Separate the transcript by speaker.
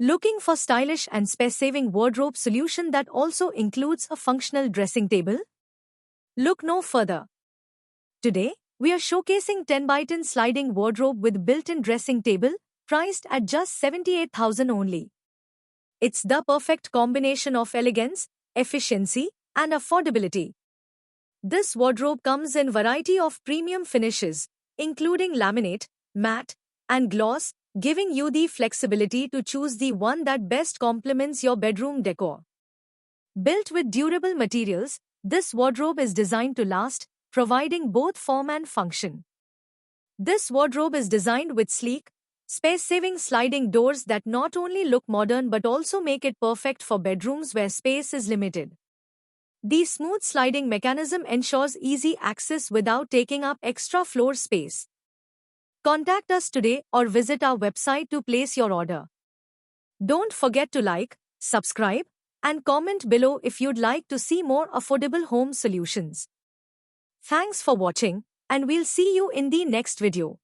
Speaker 1: Looking for stylish and space-saving wardrobe solution that also includes a functional dressing table? Look no further. Today, we are showcasing 10 by 10 sliding wardrobe with built-in dressing table, priced at just 78,000 only. It's the perfect combination of elegance, efficiency, and affordability. This wardrobe comes in variety of premium finishes, including laminate, matte, and gloss, giving you the flexibility to choose the one that best complements your bedroom decor. Built with durable materials, this wardrobe is designed to last, providing both form and function. This wardrobe is designed with sleek, space-saving sliding doors that not only look modern but also make it perfect for bedrooms where space is limited. The smooth sliding mechanism ensures easy access without taking up extra floor space. Contact us today or visit our website to place your order. Don't forget to like, subscribe, and comment below if you'd like to see more affordable home solutions. Thanks for watching, and we'll see you in the next video.